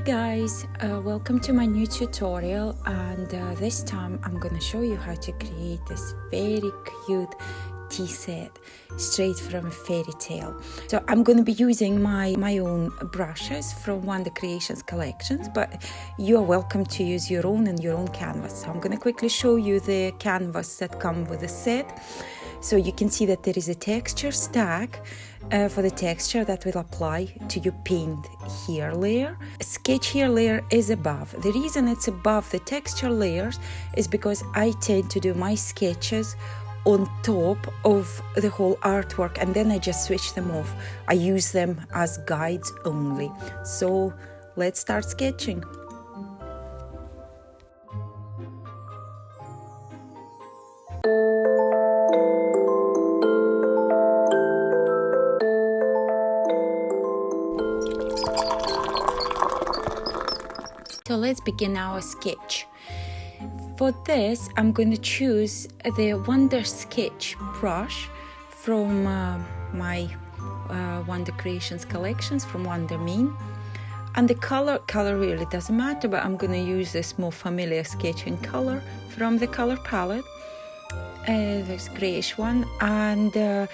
guys, welcome to my new tutorial, and this time I'm gonna show you how to create this very cute tea set straight from a fairy tale. So I'm gonna be using my own brushes from Wonder Creations collections, but you are welcome to use your own and your own canvas. So I'm gonna quickly show you the canvas that come with the set. So you can see that there is a texture stack for the texture that will apply to your paint here layer. Sketch here layer is above. The reason it's above the texture layers is because I tend to do my sketches on top of the whole artwork, and then I just switch them off. I use them as guides only. So let's start sketching. So let's begin our sketch. For this, I'm going to choose the Wonder Sketch brush from my Wonder Creations collections from Wonder Mean. And the color really doesn't matter, but I'm going to use this more familiar sketching color from the color palette. This grayish one, and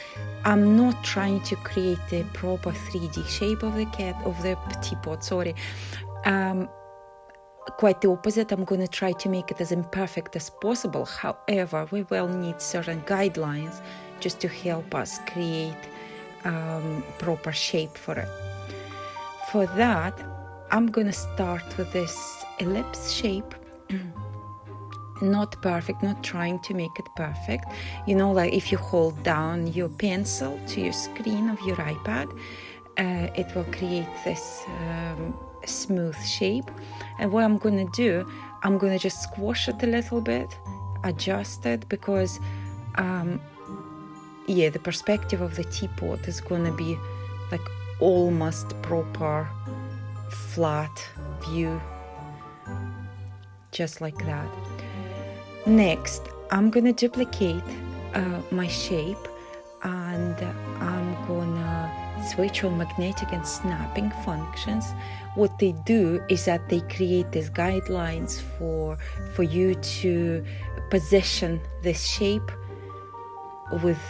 I'm not trying to create the proper 3D shape of the teapot, sorry. Quite the opposite, I'm going to try to make it as imperfect as possible. However, we will need certain guidelines just to help us create proper shape for it. For that, I'm going to start with this ellipse shape. Not perfect, not trying to make it perfect. You know, like if you hold down your pencil to your screen of your iPad, it will create this smooth shape. And what I'm going to do, I'm going to just squash it a little bit, adjust it, because the perspective of the teapot is going to be like almost proper flat view, just like that. Next, I'm going to duplicate my shape, and I'm going to switch on magnetic and snapping functions. What they do is that they create these guidelines for you to position this shape with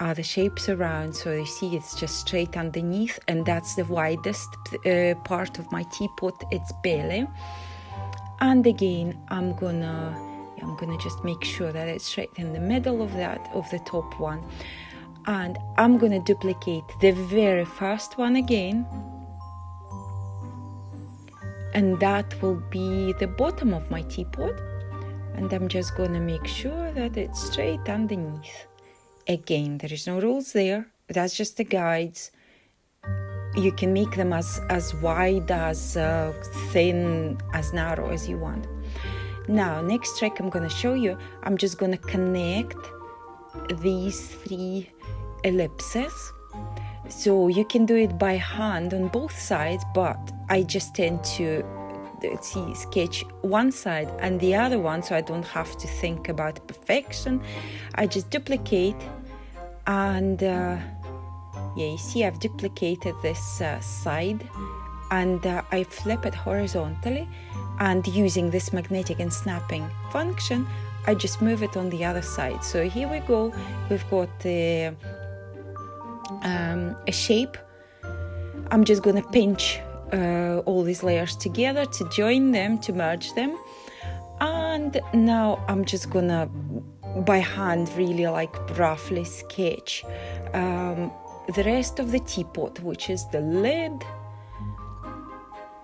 other shapes around. So you see it's just straight underneath, and that's the widest part of my teapot, its belly. And again, I'm gonna just make sure that it's straight in the middle of the top one. And I'm going to duplicate the very first one again, and that will be the bottom of my teapot, and I'm just going to make sure that it's straight underneath. Again, there is no rules there, that's just the guides. You can make them as wide, as thin, as narrow as you want. Now, next trick I'm going to show you, I'm just going to connect these three ellipses. So you can do it by hand on both sides, but I just tend to sketch one side and the other one, so I don't have to think about perfection. I just duplicate, and you see I've duplicated this side, and I flip it horizontally, and using this magnetic and snapping function, I just move it on the other side. So here we go, we've got a shape. I'm just going to pinch all these layers together to join them, to merge them. And now I'm just going to, by hand, really like roughly sketch the rest of the teapot, which is the lid.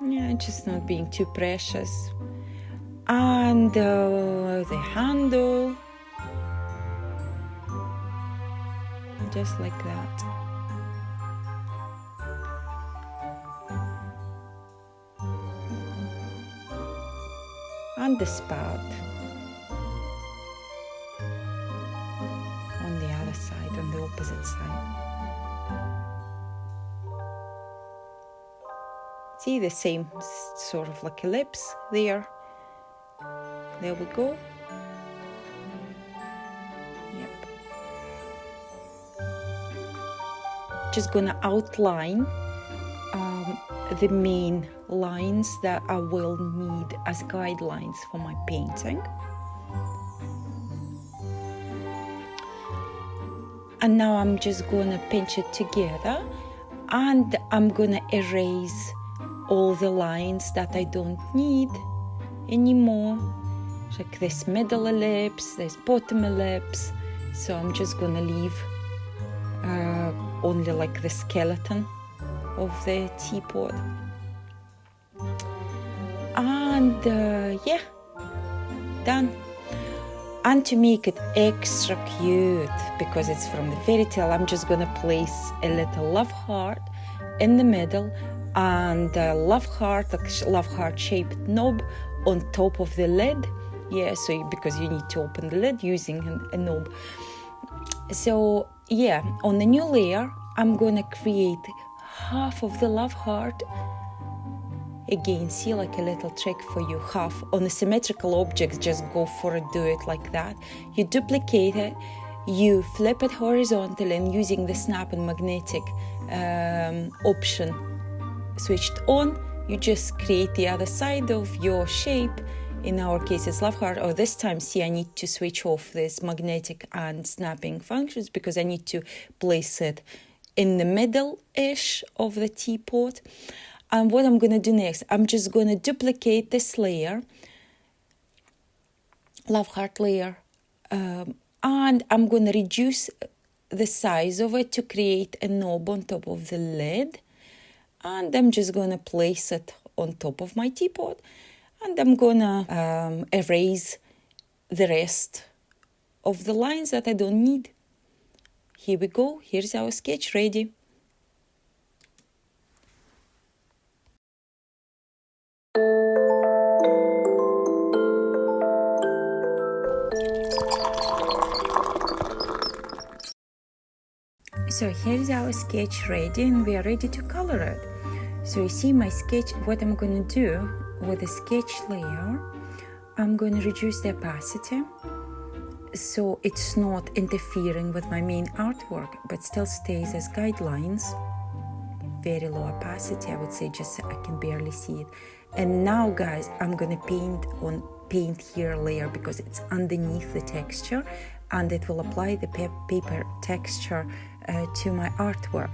Yeah, just not being too precious. And the handle, just like that. And the spout on the other side, on the opposite side. See the same sort of like ellipse there. There we go. Yep. Just gonna outline the main lines that I will need as guidelines for my painting. And now I'm just gonna pinch it together, and I'm gonna erase all the lines that I don't need anymore, like this middle ellipse, this bottom ellipse. So I'm just gonna leave only like the skeleton of the teapot. And yeah, done. And to make it extra cute, because it's from the fairy tale, I'm just gonna place a little love heart in the middle and a love heart shaped knob on top of the lid. Yeah, so because you need to open the lid using a knob. So yeah, on the new layer, I'm gonna create half of the love heart. Again, see, like a little trick for you, half. On the symmetrical objects, just go for it, do it like that. You duplicate it, you flip it horizontally, and using the snap and magnetic option switched on, you just create the other side of your shape. In our case, it's love heart. Or this time, see, I need to switch off this magnetic and snapping functions because I need to place it in the middle-ish of the teapot. And what I'm going to do next, I'm just going to duplicate this layer, love heart layer, and I'm going to reduce the size of it to create a knob on top of the lid. And I'm just going to place it on top of my teapot. And I'm going to erase the rest of the lines that I don't need. Here we go. Here's our sketch ready. So here's our sketch ready, and we are ready to color it. So you see my sketch, what I'm going to do with the sketch layer, I'm going to reduce the opacity so it's not interfering with my main artwork, but still stays as guidelines. Very low opacity, I would say, just so I can barely see it. And now guys, I'm going to paint here layer because it's underneath the texture, and it will apply the paper texture to my artwork.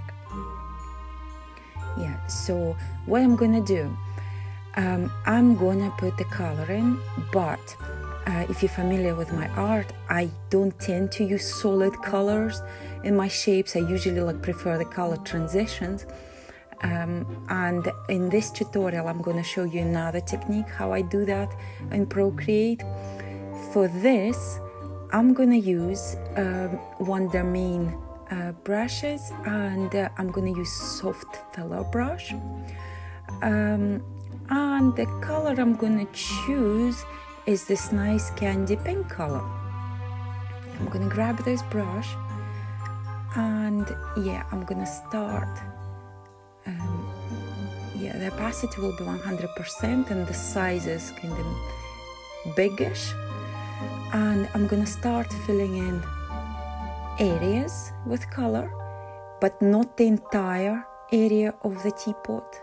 Yeah, so what I'm gonna do, I'm gonna put the color in, but if you're familiar with my art, I don't tend to use solid colors in my shapes. I usually prefer the color transitions. And in this tutorial, I'm gonna show you another technique, how I do that in Procreate. For this, I'm gonna use Wonder Main brushes, and I'm gonna use soft filler brush, and the color I'm gonna choose is this nice candy pink color. I'm gonna grab this brush, and yeah, I'm gonna start. Yeah, the opacity will be 100%, and the size is kind of biggish, and I'm gonna start filling in areas with color, but not the entire area of the teapot.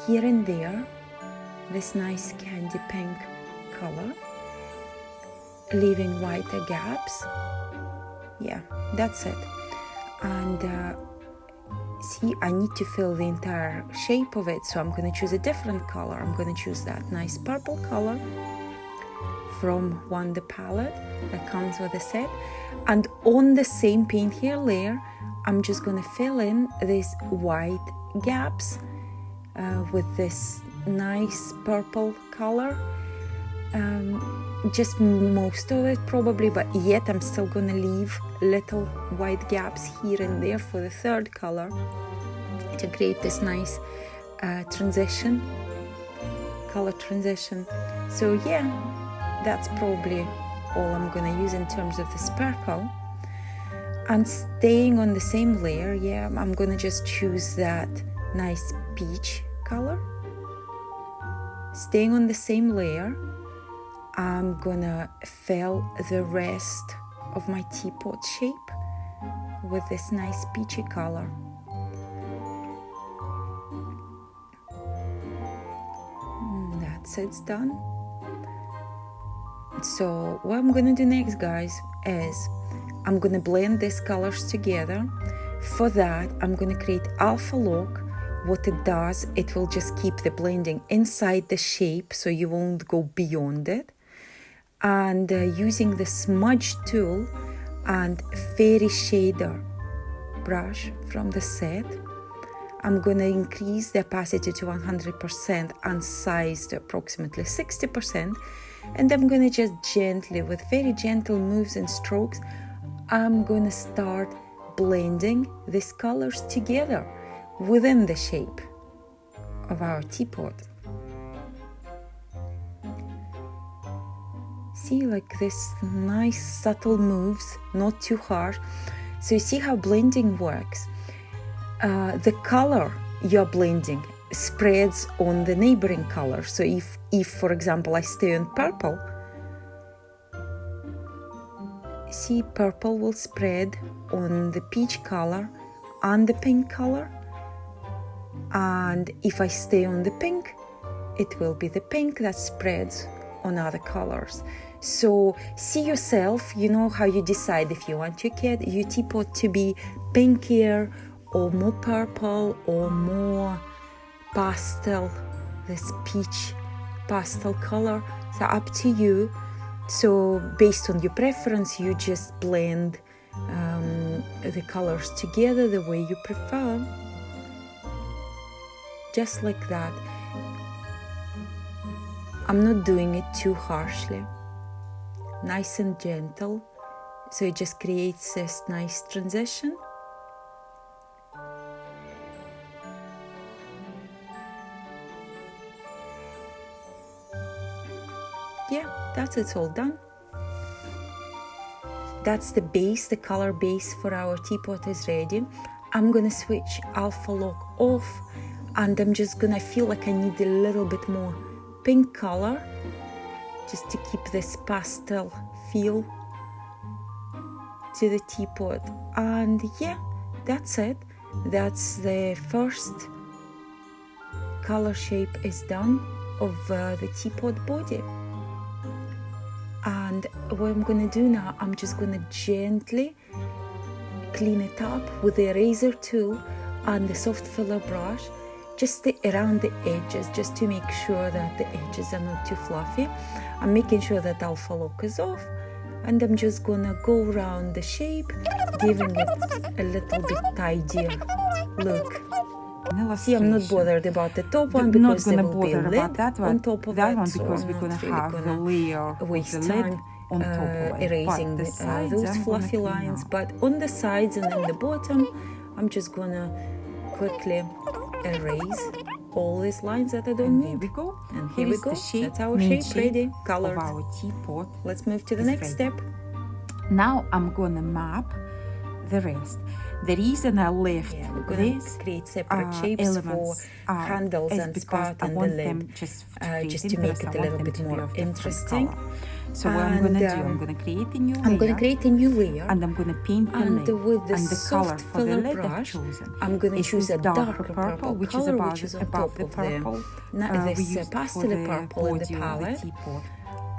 Here and there, this nice candy pink color, leaving whiter gaps. Yeah, that's it. And see, I need to fill the entire shape of it, so I'm going to choose a different color. I'm going to choose that nice purple color from Wonder palette that comes with the set, and on the same paint here layer, I'm just going to fill in these white gaps with this nice purple color, just most of it probably, but yet I'm still going to leave little white gaps here and there for the third color to create this nice color transition. So yeah, that's probably all I'm going to use in terms of this purple. And staying on the same layer, yeah, I'm going to just choose that nice peach color. Staying on the same layer, I'm going to fill the rest of my teapot shape with this nice peachy color. that's it's done. So what I'm gonna do next, guys, is I'm gonna blend these colors together. For that, I'm gonna create alpha lock. What it does, it will just keep the blending inside the shape, so you won't go beyond it. And using the smudge tool and fairy shader brush from the set, I'm going to increase the opacity to 100% and size to approximately 60%. And I'm going to just gently, with very gentle moves and strokes, I'm going to start blending these colors together within the shape of our teapot. See, like this nice subtle moves, not too harsh. So you see how blending works. The color you're blending spreads on the neighboring color. So if for example I stay on purple, see, purple will spread on the peach color and the pink color. And if I stay on the pink, it will be the pink that spreads on other colors. So see yourself, you know how you decide if you want your teapot to be pinkier or more purple or more pastel, this peach pastel color. So up to you. So based on your preference, you just blend the colors together the way you prefer. Just like that. I'm not doing it too harshly. Nice and gentle, so it just creates this nice transition. Yeah, it's all done. That's the base, the color base for our teapot is ready. I'm gonna switch alpha lock off, and I'm just gonna feel like I need a little bit more pink color, just to keep this pastel feel to the teapot. And yeah, that's it. That's the first color shape is done of the teapot body. And what I'm gonna do now, I'm just gonna gently clean it up with the eraser tool and the soft filler brush, just around the edges, just to make sure that the edges are not too fluffy. I'm making sure that alpha lock is off, and I'm just gonna go around the shape, giving it a little bit tidier look. See, I'm not bothered about the top one because there will be a lid on top of that one, because we're gonna have the layer waste time on top of it. Erasing those fluffy lines. But on the sides and on the bottom, I'm just gonna quickly erase all these lines that I don't need. There we go. And here we go. That's our shape ready, colored. Of our teapot. Let's move to the next step. Now I'm gonna map the rest. The reason I left this create separate shapes for handles and spout and the lid, just to make it a little bit more interesting. So what I'm gonna do, I'm gonna create a new layer. I'm gonna create a new layer, and I'm gonna paint the lid. And with the and the soft color for the lid brush, I've chosen. I'm gonna choose a darker purple, which color, is which is on above top the of purple. this pastel purple in the palette.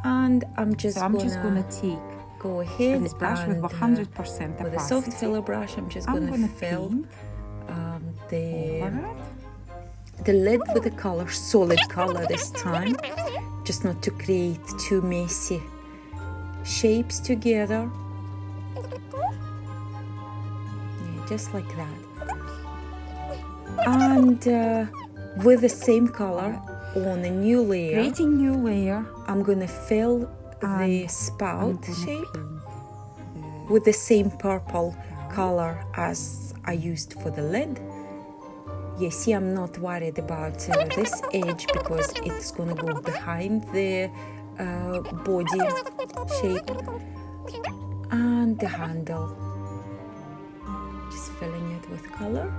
And I'm just gonna take go ahead this brush and with 100% opacity. With a soft filler brush, I'm just gonna fill the lid with the color, solid color this time, just not to create too messy shapes together. Yeah, just like that. And with the same color on a new layer, creating new layer, I'm gonna fill the spout shape with the same purple color as I used for the lid. You see, I'm not worried about this edge because it's gonna go behind the body shape. And the handle, just filling it with color,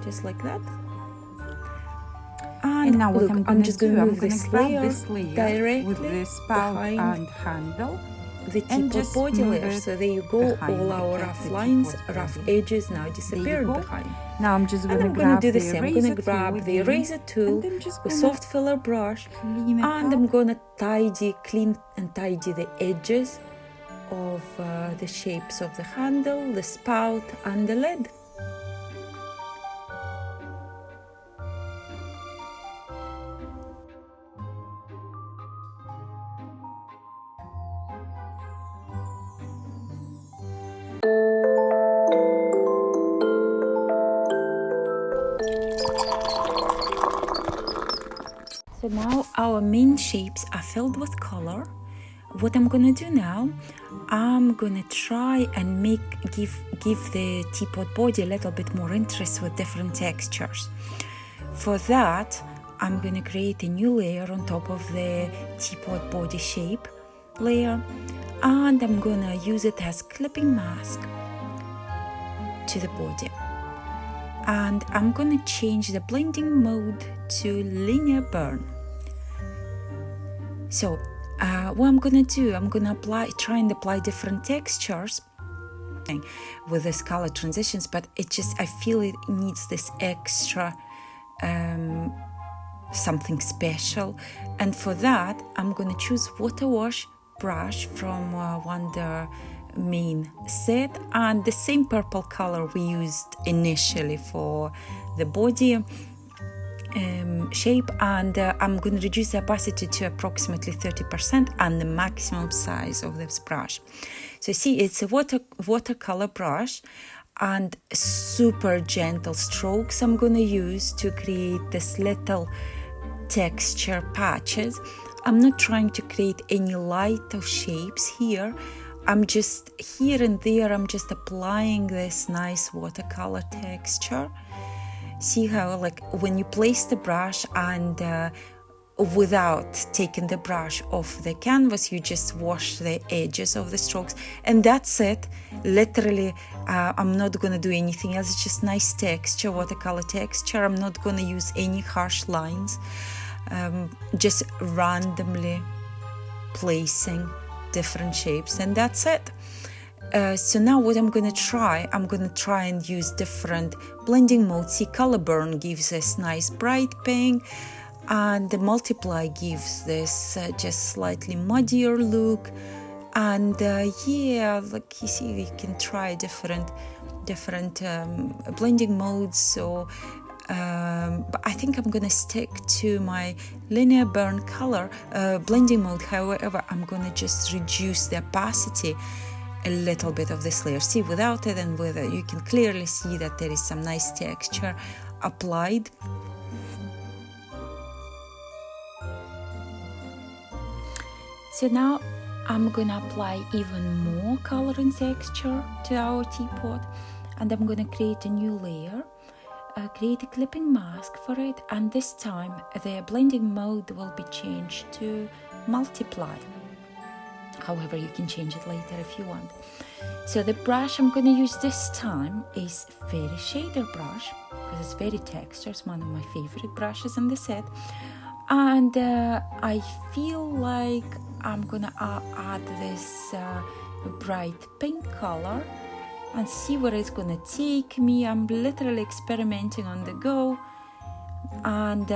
just like that. And now look, I'm just going to move this layer directly with the spout behind and handle the And teapot just body move layer. it So there you go, behind all our the rough lines, teapot rough body. edges now disappeared go. behind. Now I'm just And going I'm to going to grab do the the same. I'm going eraser to grab tool the again, eraser tool, and I'm just the gonna soft filler brush, clean it and up. I'm going to clean and tidy the edges of the shapes of the handle, the spout, and the lid. So now our main shapes are filled with color. What I'm gonna do now, I'm gonna try and give the teapot body a little bit more interest with different textures. For that, I'm gonna create a new layer on top of the teapot body shape layer, and I'm gonna use it as clipping mask to the body. And I'm gonna change the blending mode to linear burn. So what I'm gonna do, I'm gonna try and apply different textures with this color transitions, but I feel it needs this extra something special. And for that, I'm gonna choose water wash brush from Wonder main set, and the same purple color we used initially for the body shape, and I'm going to reduce the opacity to approximately 30% and the maximum size of this brush. So see, it's a watercolor brush, and super gentle strokes I'm going to use to create this little texture patches. I'm not trying to create any light of shapes here. I'm just here and there, I'm just applying this nice watercolor texture. See how, like, when you place the brush and without taking the brush off the canvas, you just wash the edges of the strokes, and that's it. Literally, I'm not going to do anything else. It's just nice texture, watercolor texture. I'm not going to use any harsh lines. Just randomly placing different shapes, and that's it. So now what I'm going to try and use different blending modes. See, color burn gives this nice bright pink, and the multiply gives this just slightly muddier look. And yeah, like you see, you can try different blending modes. So but I think I'm going to stick to my linear burn color blending mode. However, I'm going to just reduce the opacity a little bit of this layer. See, without it and with it, you can clearly see that there is some nice texture applied. So now I'm gonna apply even more color and texture to our teapot, and I'm gonna create a new layer, create a clipping mask for it, and this time the blending mode will be changed to multiply. However, you can change it later if you want. So the brush I'm going to use this time is Fairy Shader brush, because it's very texture. It's one of my favorite brushes in the set. And I feel like I'm going to add this bright pink color and see where it's going to take me. I'm literally experimenting on the go. And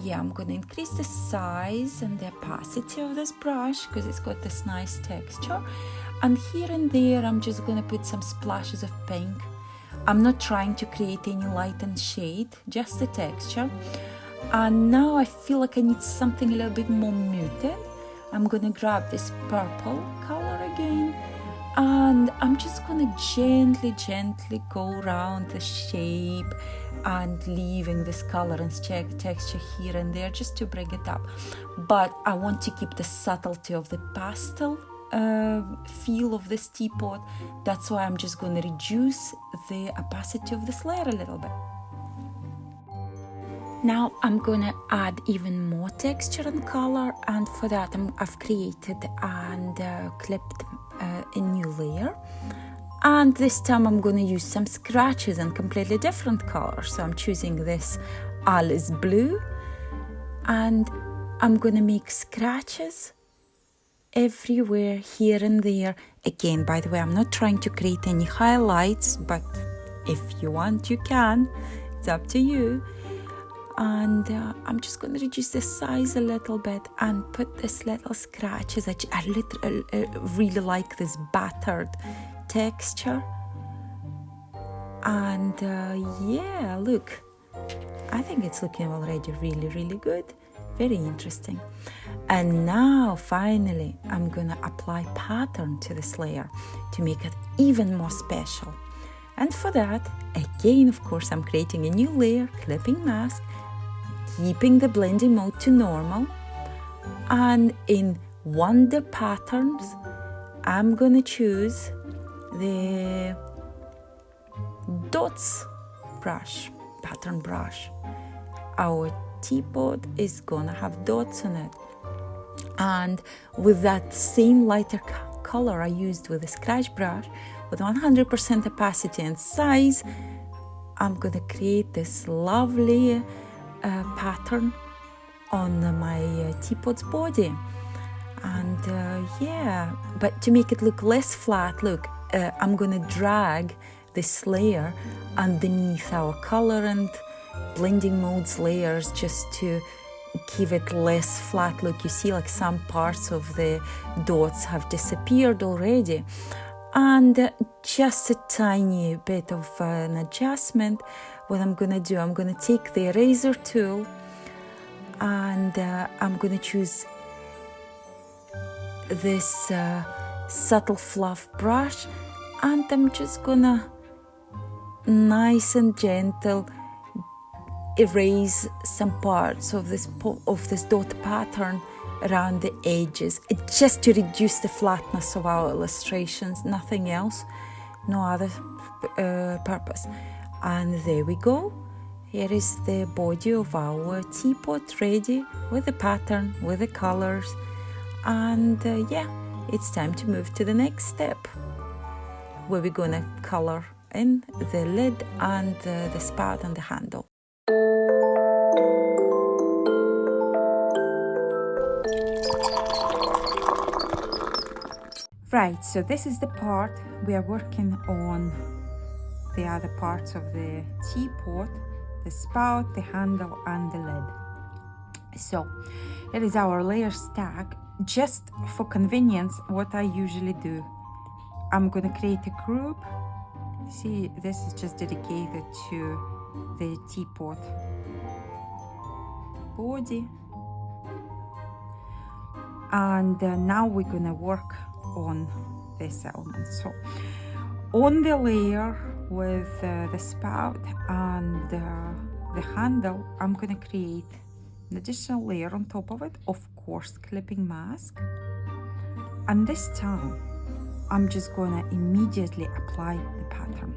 yeah, I'm going to increase the size and the opacity of this brush because it's got this nice texture. And here and there, I'm just going to put some splashes of pink. I'm not trying to create any light and shade, just the texture. And now I feel like I need something a little bit more muted. I'm going to grab this purple color again. And I'm just going to gently go around the shape and leaving this color and texture here and there just to bring it up. But I want to keep the subtlety of the pastel feel of this teapot. That's why I'm just going to reduce the opacity of this layer a little bit. Now I'm going to add even more texture and color, and for that I've created and clipped a new layer. And this time I'm going to use some scratches in completely different colors. So I'm choosing this Alice blue, and I'm going to make scratches everywhere, here and there. Again, by the way, I'm not trying to create any highlights, but if you want, you can. It's up to you. And I'm just going to reduce the size a little bit and put this little scratches. I really like this battered texture. And yeah, look, I think it's looking already really, really good. Very interesting. And now finally I'm gonna apply pattern to this layer to make it even more special. And for that, again, of course, I'm creating a new layer, clipping mask, keeping the blending mode to normal. And in Wonder Patterns, I'm gonna choose the dots brush, pattern brush. Our teapot is gonna have dots on it. And with that same lighter color I used with the scratch brush, with 100% opacity and size, I'm gonna create this lovely pattern on my teapot's body. And yeah, but to make it look less flat, look, I'm gonna drag this layer underneath our color and blending modes layers just to give it less flat look. You see, like some parts of the dots have disappeared already. And just a tiny bit of an adjustment. What I'm gonna do, I'm gonna take the eraser tool and I'm gonna choose this subtle fluff brush, and I'm just gonna nice and gentle erase some parts of this dot pattern around the edges, just to reduce the flatness of our illustrations, nothing else, no other purpose. And there we go. Here is the body of our teapot ready with the pattern, with the colors. And yeah, it's time to move to the next step, where we're gonna color in the lid and the spout and the handle. Right, so this is the part we are working on the other parts of the teapot, the spout, the handle and the lid. So it is our layer stack. Just for convenience, what I usually do, I'm going to create a group. See, this is just dedicated to the teapot body. And now we're going to work on this element. So on the layer with the spout and the handle, I'm going to create an additional layer on top of it, of course, clipping mask. And this time I'm just going to immediately apply the pattern,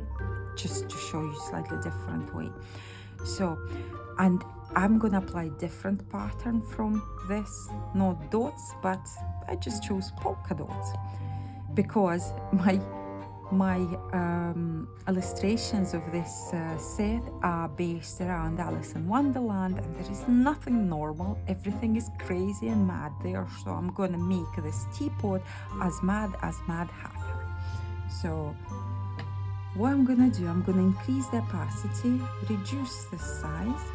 just to show you slightly different way. So, and I'm going to apply different pattern from this, not dots, but I just chose polka dots because my illustrations of this set are based around Alice in Wonderland, and there is nothing normal. Everything is crazy and mad there. So I'm going to make this teapot as Mad Hatter. So what I'm going to do, I'm going to increase the opacity, reduce the size,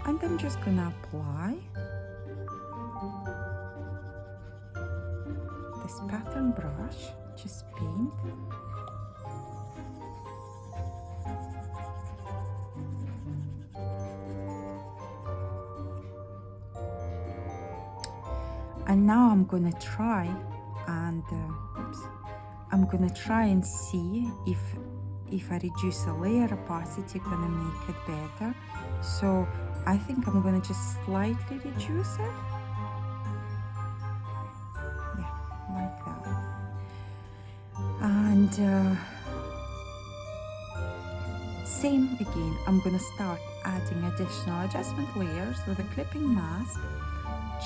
and I'm just going to apply this pattern brush, just paint. And now I'm going to try and see if I reduce a layer opacity, going to make it better. So I think I'm going to just slightly reduce it. Yeah, like that. And same again, I'm going to start adding additional adjustment layers with a clipping mask,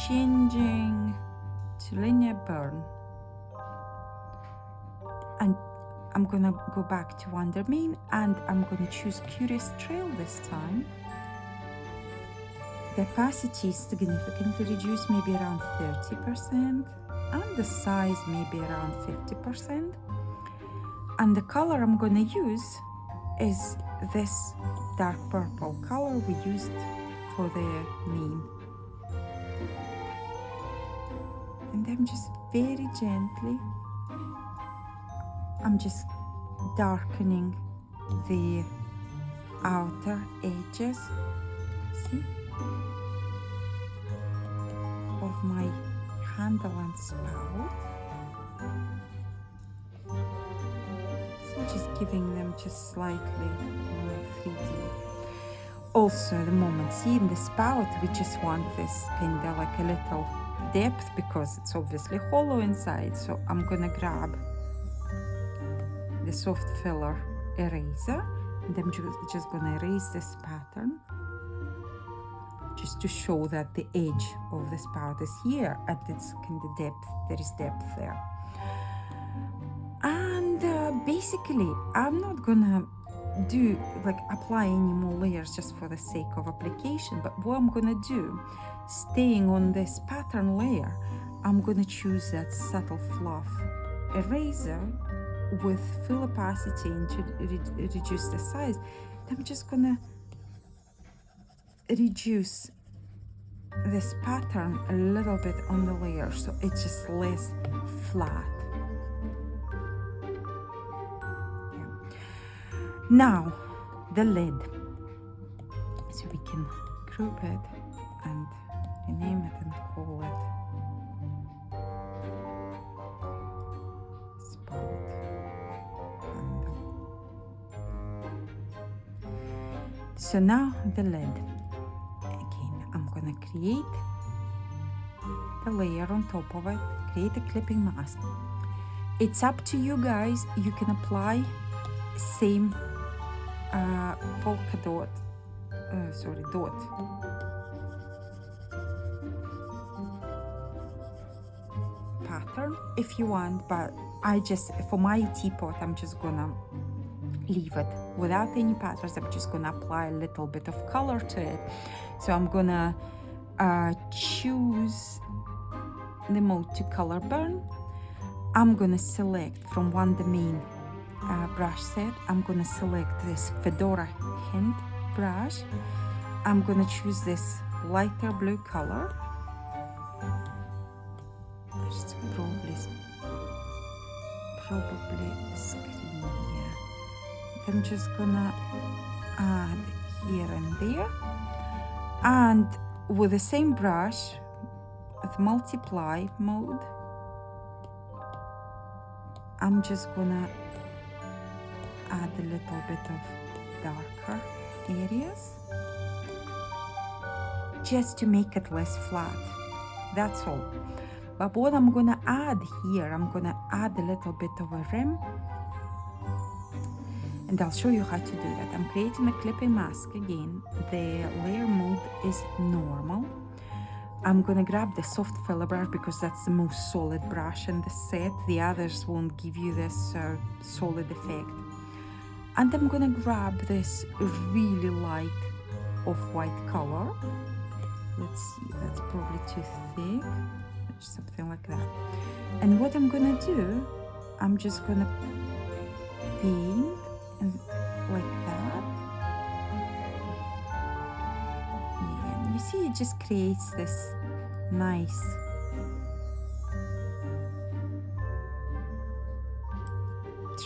changing to linear burn. And I'm going to go back to Wonder Main and I'm going to choose Curious Trail this time. The opacity is significantly reduced, maybe around 30%. and the size maybe around 50%. And the color I'm going to use is this dark purple color we used for the name. And I'm just very gently, I'm just darkening the outer edges, see, of my handle and spout. So just giving them just slightly more 3D. Also, the moment, see, in the spout, we just want this kind of like a little depth because it's obviously hollow inside. So I'm gonna grab the soft filler eraser and I'm just gonna erase this pattern just to show that the edge of the spout is here and it's kind of depth, there is depth there. And basically I'm not gonna do like apply any more layers just for the sake of application, but what I'm gonna do, staying on this pattern layer, I'm gonna choose that subtle fluff eraser with full opacity and to reduce the size. I'm just gonna reduce this pattern a little bit on the layer so it's just less flat. Now the lid, so we can group it and rename it and call it spout handle. So now the lid, again I'm gonna create the layer on top of it, create a clipping mask. It's up to you guys, you can apply same polka dot, dot pattern if you want, but I just, for my teapot, I'm just gonna leave it without any patterns. I'm just gonna apply a little bit of color to it. So I'm gonna choose the mode to color burn. I'm gonna select from one domain brush set. I'm gonna select this Fedora Hint brush. I'm gonna choose this lighter blue color. It's probably the screen here. I'm just gonna add here and there, and with the same brush with multiply mode, I'm just gonna add a little bit of darker areas just to make it less flat, that's all. But what I'm gonna add here, I'm gonna add a little bit of a rim, and I'll show you how to do that. I'm creating a clipping mask again. The layer mode is normal. I'm gonna grab the soft filler brush because that's the most solid brush in the set. The others won't give you this solid effect. And I'm gonna grab this really light off-white color. Let's see, that's probably too thick, something like that. And what I'm gonna do, I'm just gonna paint and like that. Yeah, you see, it just creates this nice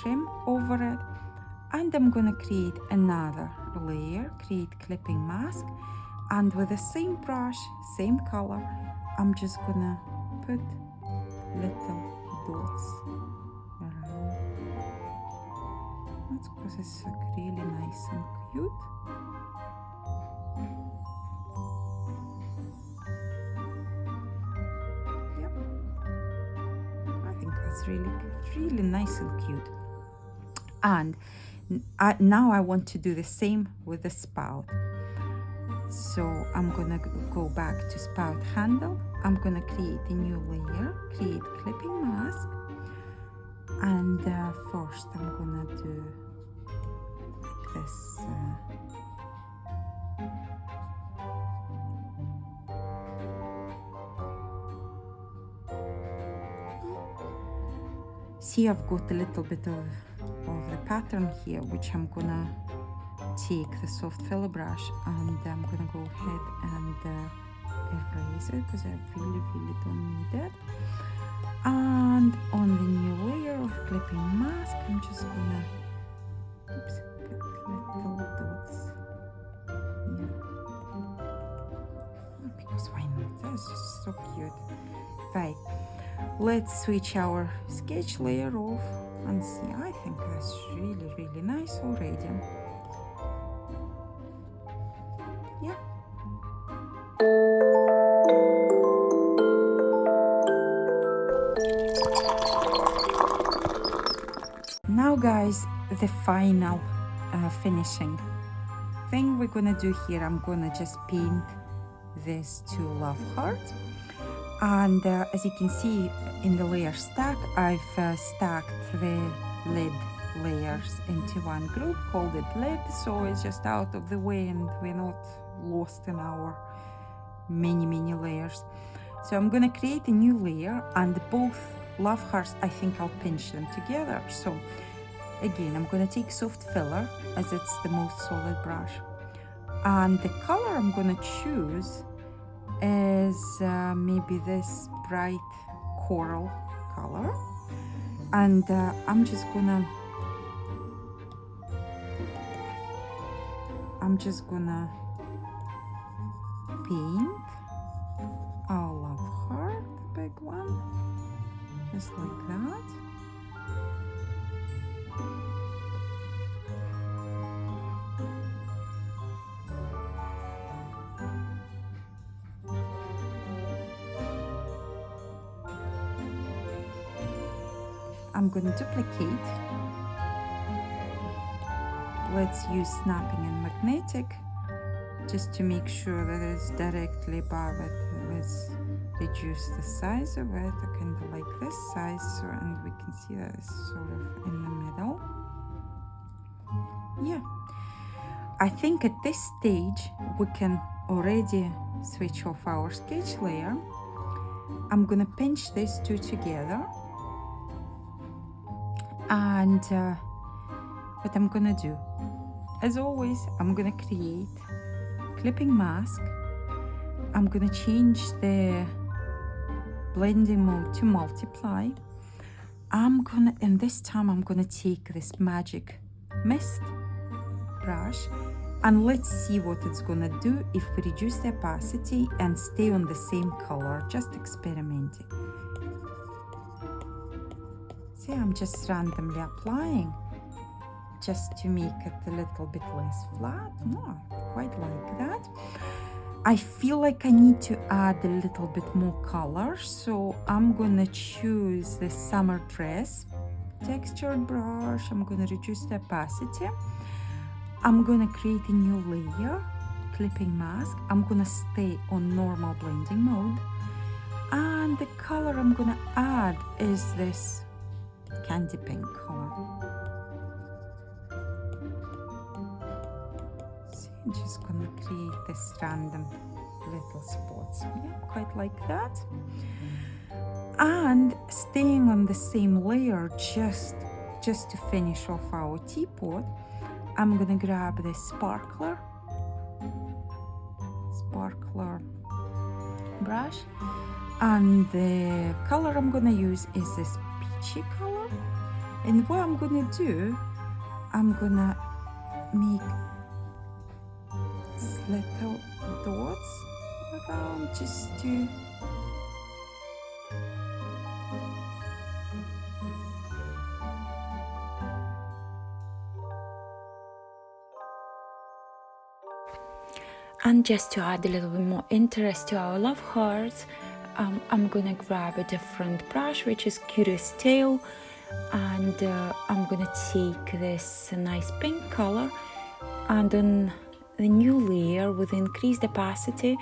trim over it. And I'm gonna create another layer, create clipping mask, and with the same brush, same color, I'm just gonna put little dots around. That's because it's really nice and cute. Yep, I think that's really nice and cute. And now I want to do the same with the spout. So I'm gonna go back to spout handle. I'm gonna create a new layer, create clipping mask, and first I'm gonna do like this. See, I've got a little bit of the pattern here, which I'm gonna take the soft filler brush and I'm gonna go ahead and erase it because I really don't need it. And on the new layer of clipping mask, I'm just gonna put little dots here. Because why not? That's just so cute. Right, let's switch our sketch layer off and see. I think that's really nice already. Yeah. Now guys, the final finishing thing we're gonna do here, I'm gonna just paint these two love hearts. And as you can see in the layer stack, I've stacked the lid layers into one group, called it lid, so it's just out of the way and we're not lost in our many layers. So I'm gonna create a new layer, and both love hearts, I think I'll pinch them together. So again, I'm gonna take soft filler as it's the most solid brush, and the color I'm gonna choose is maybe this bright coral color, and I'm just gonna paint our love heart, the big one, just like that. I'm going to duplicate. Let's use snapping and magnetic just to make sure that it's directly above it. Let's reduce the size of it, kind of like this size, so, and we can see that it's sort of in the middle. Yeah, I think at this stage we can already switch off our sketch layer. I'm gonna pinch these two together, and what I'm gonna do, as always, I'm gonna create clipping mask. I'm gonna change the blending mode to multiply. And this time I'm gonna take this magic mist brush, and let's see what it's gonna do if we reduce the opacity and stay on the same color, just experimenting. See, I'm just randomly applying just to make it a little bit less flat. Oh, quite like that. I feel like I need to add a little bit more color, so I'm gonna choose the summer dress textured brush. I'm gonna reduce the opacity. I'm gonna create a new layer, clipping mask. I'm gonna stay on normal blending mode, and the color I'm gonna add is this candy pink color. See, I'm just gonna create this random little spots. Yeah, quite like that. And staying on the same layer, just to finish off our teapot, I'm gonna grab this sparkler brush, and the color I'm gonna use is this peachy color. And what I'm gonna do, I'm gonna make little dots around just to And just to add a little bit more interest to our love hearts, I'm gonna grab a different brush, which is Curious Tail, and I'm gonna take this nice pink color, and on the new layer with increased opacity,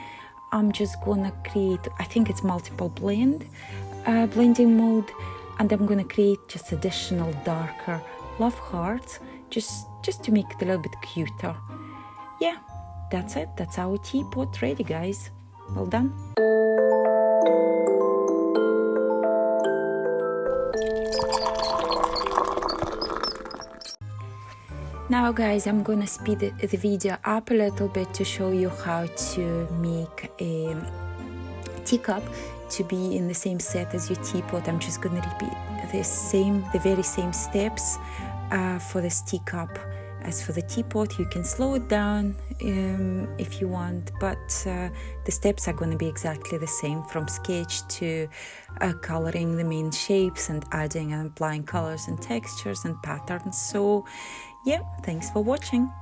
I'm just gonna create, I think it's multiple blending mode, and I'm gonna create just additional darker love hearts, just to make it a little bit cuter. Yeah, that's it. That's our teapot ready, guys. Well done. Now guys, I'm gonna speed the video up a little bit to show you how to make a teacup to be in the same set as your teapot. I'm just gonna repeat the very same steps for this teacup as for the teapot. You can slow it down if you want, but the steps are going to be exactly the same, from sketch to coloring the main shapes and adding and applying colors and textures and patterns. So yeah, thanks for watching.